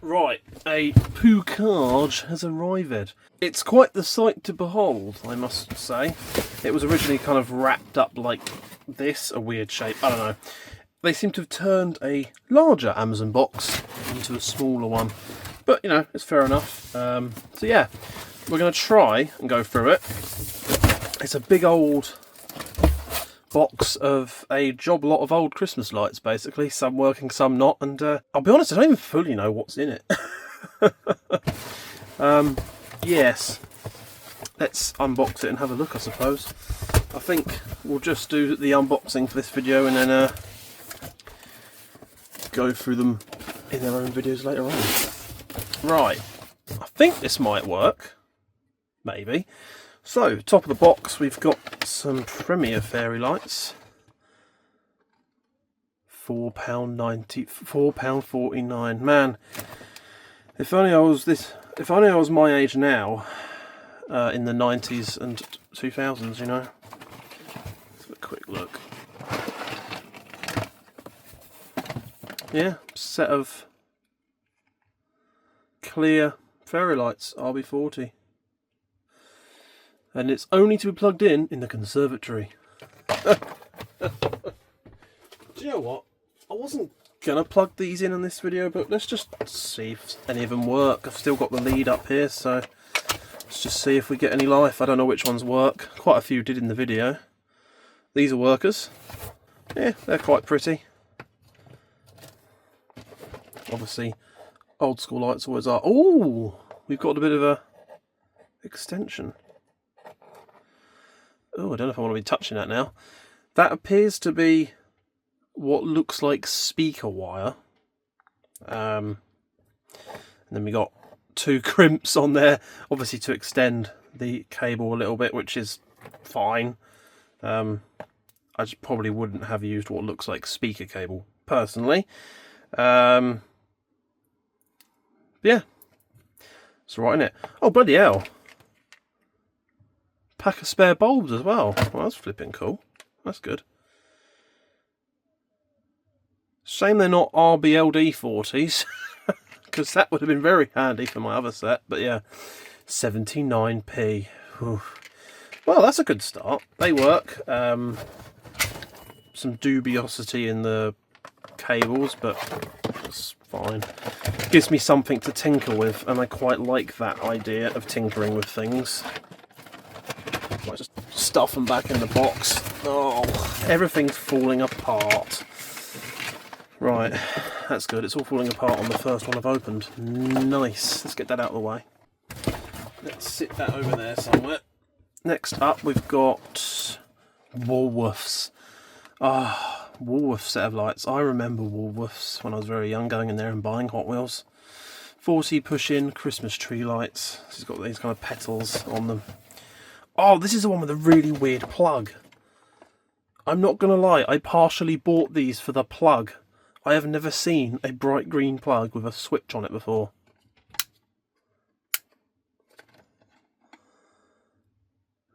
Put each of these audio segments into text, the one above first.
Right, a Pucage has arrived. It's quite the sight to behold, I must say. It was originally kind of wrapped up like this, a weird shape, I don't know. They seem to have turned a larger Amazon box into a smaller one. But, you know, it's fair enough. So yeah, we're going to try and go through it. It's a big old box of a job lot of old Christmas lights, basically. Some working, some not. And I'll be honest, I don't even fully know what's in it. Yes. Let's unbox it and have a look, I suppose. I think we'll just do the unboxing for this video and then go through them in their own videos later on. Right, I think this might work. Maybe. So, top of the box, we've got some Premier fairy lights. £4.90, £4.49. Man, if only I was my age now, in the 90s and 2000s, you know. Let's have a quick look. Yeah, set of clear fairy lights, RB40. And it's only to be plugged in the conservatory. Do you know what? I wasn't gonna plug these in this video, but let's just see if any of them work. I've still got the lead up here, so let's just see if we get any life. I don't know which ones work. Quite a few did in the video. These are workers. Yeah, they're quite pretty. Obviously, old school lights always are. Oh, we've got a bit of a extension. Oh, I don't know if I want to be touching that now. That appears to be what looks like speaker wire. And then we got two crimps on there, obviously to extend the cable a little bit, which is fine. I just probably wouldn't have used what looks like speaker cable, personally. Yeah. It's right in it. Oh, bloody hell. Pack of spare bulbs as well. Well, that's flipping cool. That's good. Shame they're not RBLD 40s, because that would have been very handy for my other set. But yeah, 79p. Whew. Well, that's a good start. They work. Some dubiosity in the cables, but it's fine. Gives me something to tinker with, and I quite like that idea of tinkering with things. Might just stuff them back in the box. Oh, everything's falling apart. Right, that's good. It's all falling apart on the first one I've opened. Nice. Let's get that out of the way. Let's sit that over there somewhere. Next up, we've got Woolworths. Ah, Woolworths set of lights. I remember Woolworths when I was very young, going in there and buying Hot Wheels. 40 push-in Christmas tree lights. It's got these kind of petals on them. Oh, this is the one with a really weird plug. I'm not going to lie, I partially bought these for the plug. I have never seen a bright green plug with a switch on it before.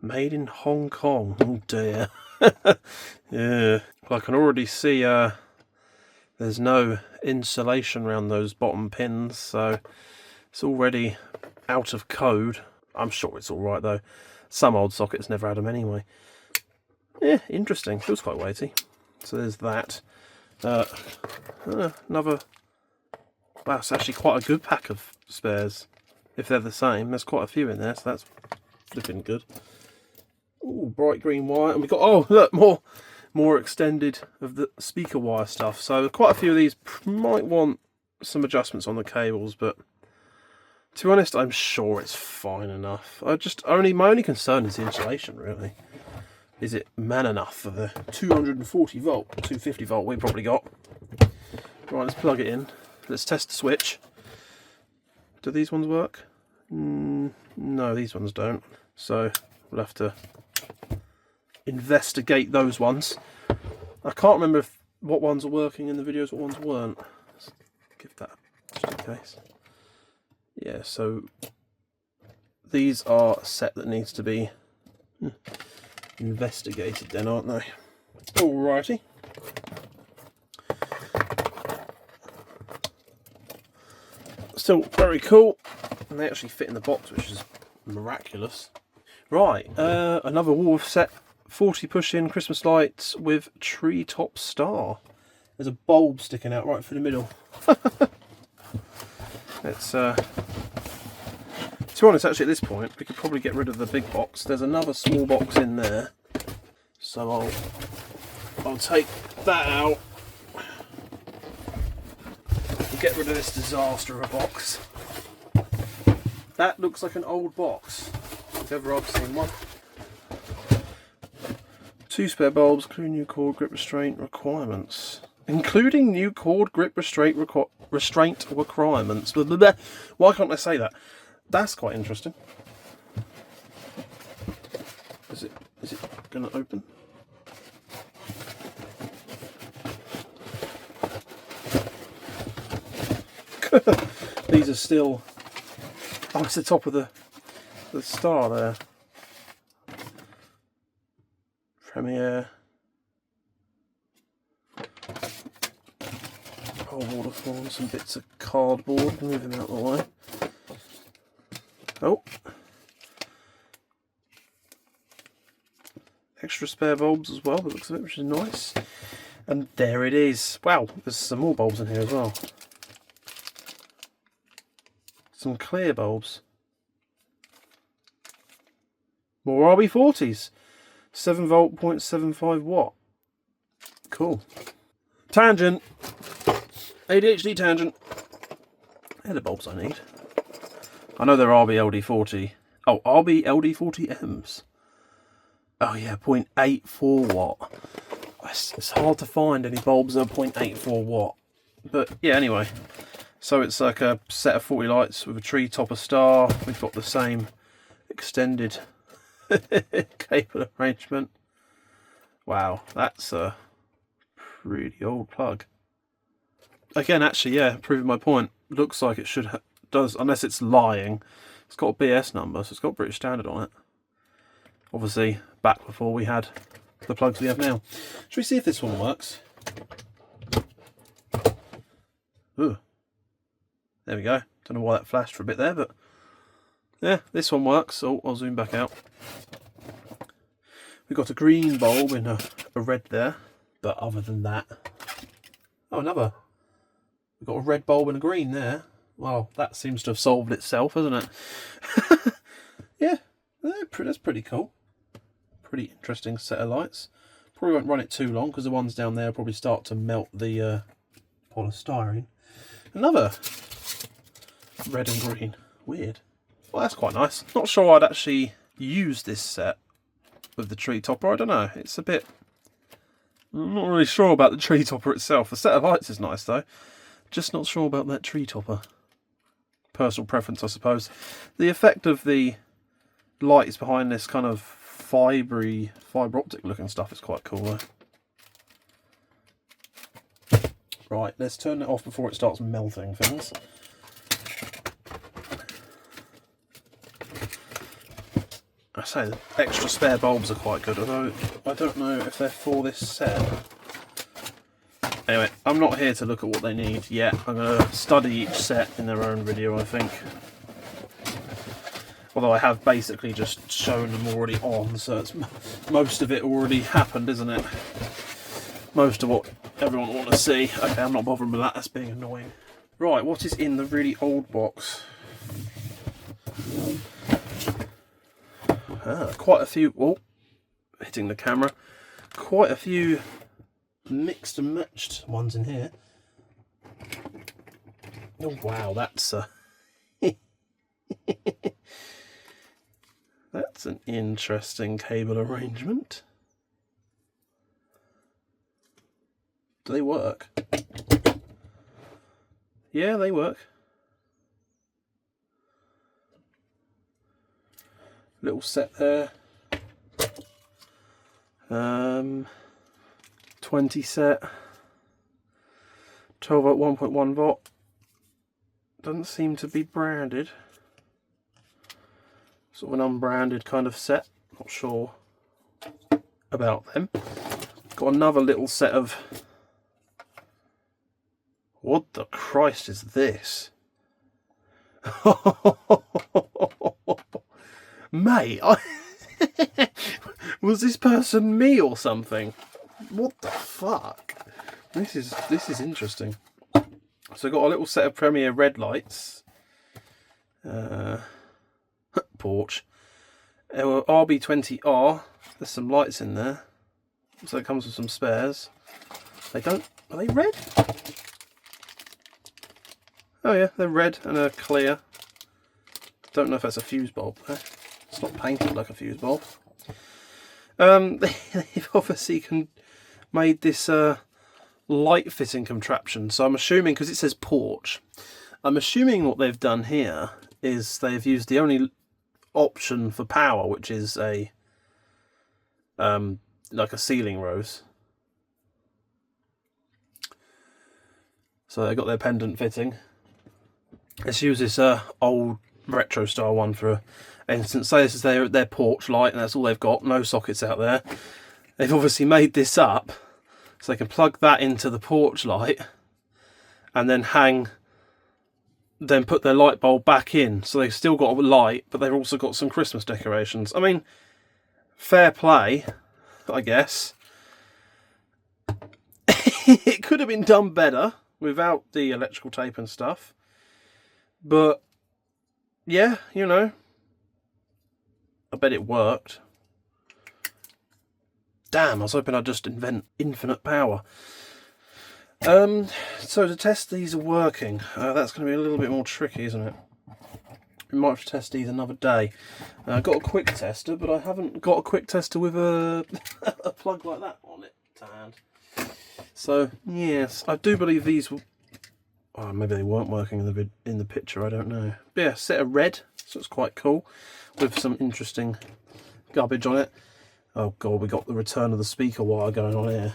Made in Hong Kong. Oh dear. Yeah. Well, I can already see there's no insulation around those bottom pins, so it's already out of code. I'm sure it's alright though. Some old sockets never had them anyway. Yeah, interesting. Feels quite weighty. So there's that. Another... Wow, it's actually quite a good pack of spares. If they're the same. There's quite a few in there, so that's flipping good. Ooh, bright green wire. And we got... Oh, look, more extended of the speaker wire stuff. So quite a few of these might want some adjustments on the cables, but... To be honest, I'm sure it's fine enough. My only concern is the insulation, really. Is it man enough for the 240 volt, 250 volt we probably got? Right, let's plug it in. Let's test the switch. Do these ones work? No, these ones don't. So we'll have to investigate those ones. I can't remember what ones are working in the videos, what ones weren't. Let's give that just in case. Yeah, so these are a set that needs to be investigated then, aren't they? Alrighty. still very cool, and they actually fit in the box, which is miraculous. Right, another Woolworths set, 40 push-in Christmas lights with treetop star. There's a bulb sticking out right through the middle. It's to be honest, actually at this point we could probably get rid of the big box. There's another small box in there, so I'll take that out and get rid of this disaster of a box. That looks like an old box, if ever I've seen one. 2 spare bulbs, including new cord grip restraint requirements. Including new cord grip restraint requirements. Blah, blah, blah. Why can't I say that? That's quite interesting. Is it going to open? These are still... Oh, it's the top of the star there. Premiere. Oh, waterfall, some bits of cardboard, moving out of the way. Oh. Extra spare bulbs as well, that looks of it, which is nice. And there it is. Wow, there's some more bulbs in here as well. Some clear bulbs. More RB40s. 7 volt, 0.75 watt. Cool. Tangent. ADHD tangent. They're the bulbs I need. I know they're RBLD40. Oh, RBLD40Ms. Oh yeah, 0.84 watt. It's hard to find any bulbs that are 0.84 watt. But yeah, anyway. So it's like a set of 40 lights with a tree topper star. We've got the same extended cable arrangement. Wow, that's a pretty old plug. Again, actually, yeah, proving my point. Looks like it does, unless it's lying. It's got a BS number, so it's got British Standard on it. Obviously, back before we had the plugs we have now. Should we see if this one works? Ooh. There we go. Don't know why that flashed for a bit there, but yeah, this one works. Oh, I'll zoom back out. We've got a green bulb in a red there, but other than that... Oh, another. We've got a red bulb and a green there. Well, that seems to have solved itself, hasn't it? Yeah, that's pretty cool. Pretty interesting set of lights. Probably won't run it too long because the ones down there will probably start to melt the polystyrene. Another red and green. Weird. Well, that's quite nice. Not sure I'd actually use this set with the tree topper. I don't know. It's a bit... I'm not really sure about the tree topper itself. The set of lights is nice though. Just not sure about that tree topper. Personal preference, I suppose. The effect of the lights behind this kind of fibre optic looking stuff is quite cool though. Right, let's turn it off before it starts melting things. I say the extra spare bulbs are quite good, although I don't know if they're for this set. Anyway, I'm not here to look at what they need yet. I'm going to study each set in their own video, I think. Although I have basically just shown them already on, so it's most of it already happened, isn't it? Most of what everyone will want to see. Okay, I'm not bothering with that, that's being annoying. Right, what is in the really old box? Quite a few... Oh, hitting the camera. Quite a few mixed and matched ones in here. Oh wow, that's that's an interesting cable arrangement. Do they work? Yeah, they work. Little set there. 20 set. 12 volt, 1.1 volt. Doesn't seem to be branded. Sort of an unbranded kind of set. Not sure about them. Got another little set of... What the Christ is this? Mate, was this person me or something? What the fuck? This is interesting. So I've got a little set of Premier red lights. Porch. RB20R. There's some lights in there. So it comes with some spares. Are they red? Oh yeah, they're red and they're clear. Don't know if that's a fuse bulb there. It's not painted like a fuse bulb. They've obviously made this light fitting contraption. So I'm assuming, because it says porch, I'm assuming what they've done here is they've used the only option for power, which is a like a ceiling rose. So they got their pendant fitting. Let's use this old retro style one for instance. Say this is their porch light and that's all they've got, no sockets out there. They've obviously made this up so they can plug that into the porch light and then put their light bulb back in. So they've still got a light, but they've also got some Christmas decorations. I mean, fair play, I guess. It could have been done better without the electrical tape and stuff. But, yeah, you know, I bet it worked. Damn, I was hoping I'd just invent infinite power. So to test these are working, that's going to be a little bit more tricky, isn't it? We might have to test these another day. I've got a quick tester, but I haven't got a quick tester with a plug like that on it to hand. So, yes, I do believe these will... Oh, maybe they weren't working in the picture, I don't know. But yeah, set of red, so it's quite cool, with some interesting garbage on it. Oh god, we got the return of the speaker wire going on here.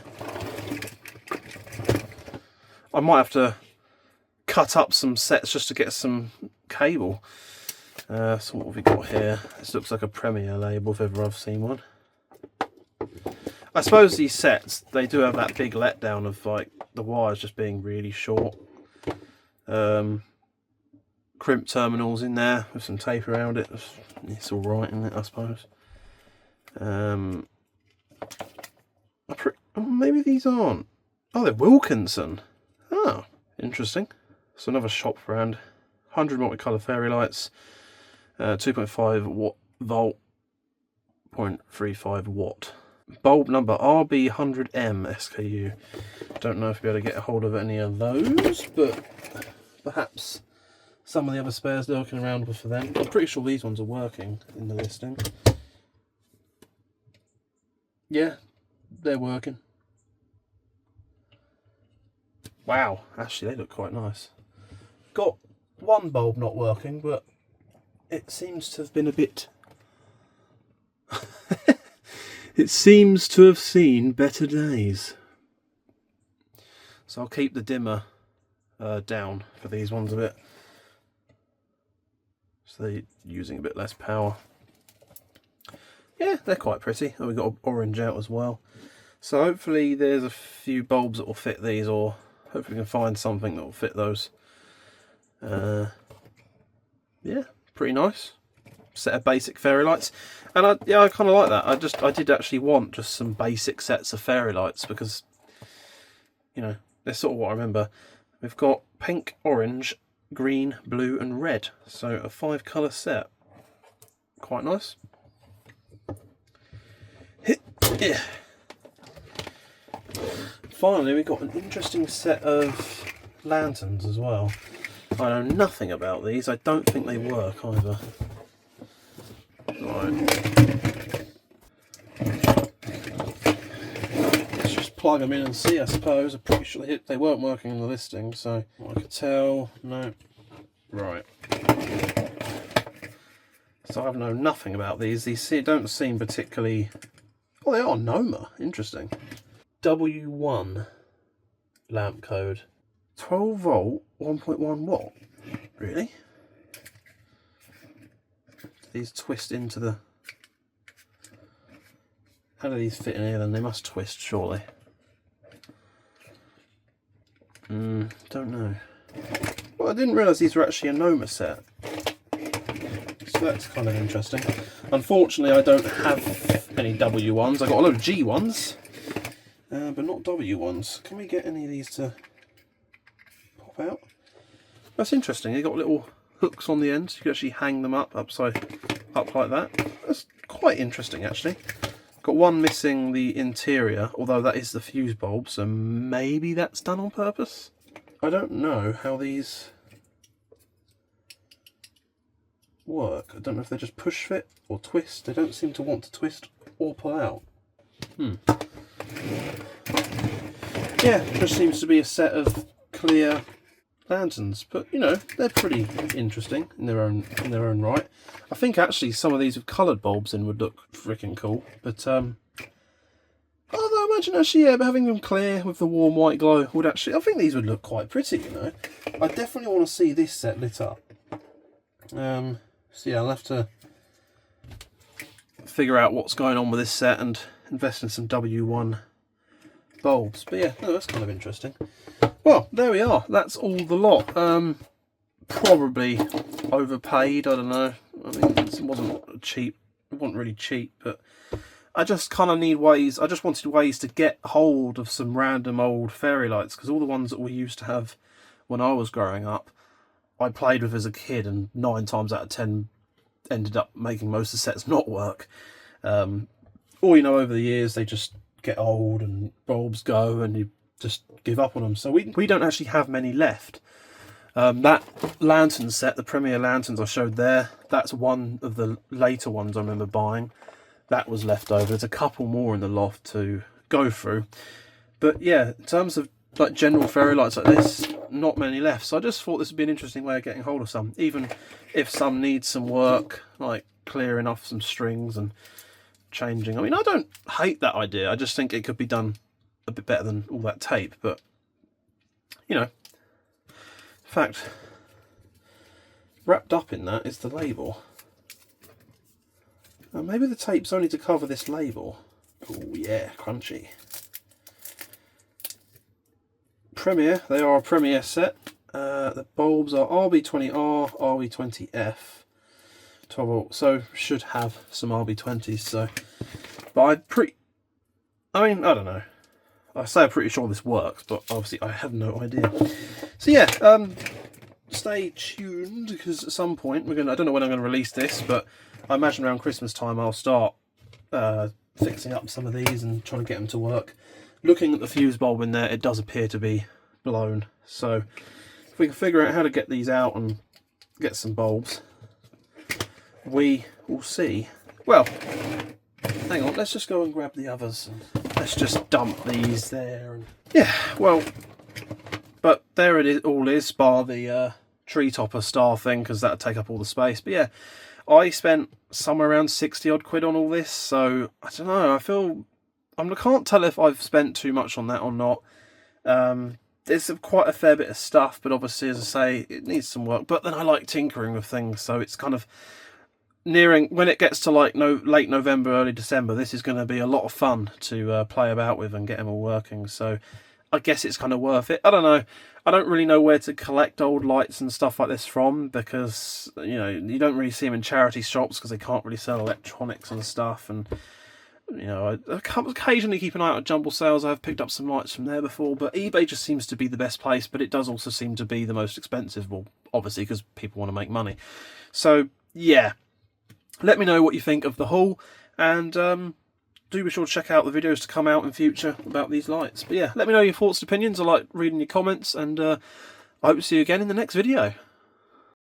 I might have to cut up some sets just to get some cable. So what have we got here? This looks like a Premier label if ever I've seen one. I suppose these sets, they do have that big letdown of like the wires just being really short. Crimp terminals in there with some tape around it. It's all right, isn't it, I suppose. Maybe these aren't. Oh, they're Wilkinson. Oh, interesting. So another shop brand. 100 multicolour fairy lights. 2.5 volt, 0.35 watt. Bulb number RB100M SKU. Don't know if you'll be able to get a hold of any of those, but perhaps some of the other spares lurking around were for them. I'm pretty sure these ones are working in the listing. Yeah, they're working. Wow, actually they look quite nice. Got one bulb not working, but it seems to have been a bit... It seems to have seen better days. So I'll keep the dimmer down for these ones a bit. So they're using a bit less power. Yeah, they're quite pretty. Oh, we've got orange out as well. So hopefully there's a few bulbs that will fit these, or hopefully we can find something that will fit those. Yeah, pretty nice. Set of basic fairy lights. And I kind of like that. I did actually want just some basic sets of fairy lights because, you know, they're sort of what I remember. We've got pink, orange, green, blue and red. So a 5-colour set. Quite nice. Yeah. Finally, we've got an interesting set of lanterns as well. I know nothing about these. I don't think they work either. Right. Let's just plug them in and see, I suppose. I'm pretty sure they weren't working in the listing, so I could tell. No. Right. So I've known nothing about these. These don't seem particularly... Oh, they are Noma. Interesting. W1 lamp code. 12 volt, 1.1 watt. Really? These twist into the... How do these fit in here then? They must twist, surely. Don't know. Well, I didn't realise these were actually a Noma set. So that's kind of interesting. Unfortunately, I don't have any W ones. I've got a load of G ones, but not W ones. Can we get any of these to pop out? That's interesting. They've got little hooks on the ends. You can actually hang them up up like that. That's quite interesting, actually. Got one missing the interior, although that is the fuse bulb, so maybe that's done on purpose. I don't know how these work. I don't know if they just push fit or twist. They don't seem to want to twist or pull out. Yeah, just seems to be a set of clear lanterns, but you know, they're pretty interesting in their own right. I think actually some of these with coloured bulbs in would look freaking cool, but although I imagine actually, yeah, but having them clear with the warm white glow would actually, I think these would look quite pretty, you know. I definitely want to see this set lit up. So yeah, I'll have to figure out what's going on with this set and invest in some W1 bulbs. But yeah, no, that's kind of interesting. Well, there we are. That's all the lot. Probably overpaid. I don't know. I mean, it wasn't cheap. It wasn't really cheap, but I just kind of need ways. I just wanted ways to get hold of some random old fairy lights, because all the ones that we used to have when I was growing up, I played with as a kid, and 9 times out of 10 ended up making most of the sets not work. Or, you know, over the years they just get old and bulbs go and you just give up on them. So we don't actually have many left. That lantern set, the Premier lanterns I showed there, that's one of the later ones I remember buying. That was left over. There's a couple more in the loft to go through. But yeah, in terms of like general fairy lights like this, not many left. So I just thought this would be an interesting way of getting hold of some, even if some need some work, like clearing off some strings and changing. I mean, I don't hate that idea. I just think it could be done a bit better than all that tape, but you know. In fact, wrapped up in that is the label. Maybe the tape's only to cover this label. Oh yeah, crunchy. Premier, they are a Premier set. The bulbs are RB20R, RB20F, 12 volt, so should have some RB20s. So, but I mean, I don't know. I say I'm pretty sure this works, but obviously I have no idea. So yeah, stay tuned, because at some point I don't know when I'm gonna release this, but I imagine around Christmas time I'll start fixing up some of these and trying to get them to work. Looking at the fuse bulb in there, it does appear to be blown. So if we can figure out how to get these out and get some bulbs, we will see. Well, hang on, let's just go and grab the others. Let's just dump these there. And yeah, well, but there it is, all is, bar the tree topper star thing, because that'd take up all the space. But yeah, I spent somewhere around 60 odd quid on all this, so I don't know, I can't tell if I've spent too much on that or not. There's quite a fair bit of stuff, but obviously, as I say, it needs some work. But then I like tinkering with things, so it's kind of nearing, when it gets to like late November, early December, this is going to be a lot of fun to play about with and get them all working. So I guess it's kind of worth it. I don't know. I don't really know where to collect old lights and stuff like this from, because, you know, you don't really see them in charity shops because they can't really sell electronics and stuff. And, you know, I occasionally keep an eye out on Jumble Sales. I've picked up some lights from there before, but eBay just seems to be the best place, but it does also seem to be the most expensive. Well, obviously, because people want to make money. So, yeah. Let me know what you think of the haul, and do be sure to check out the videos to come out in future about these lights. But yeah, let me know your thoughts and opinions. I like reading your comments, and I hope to see you again in the next video.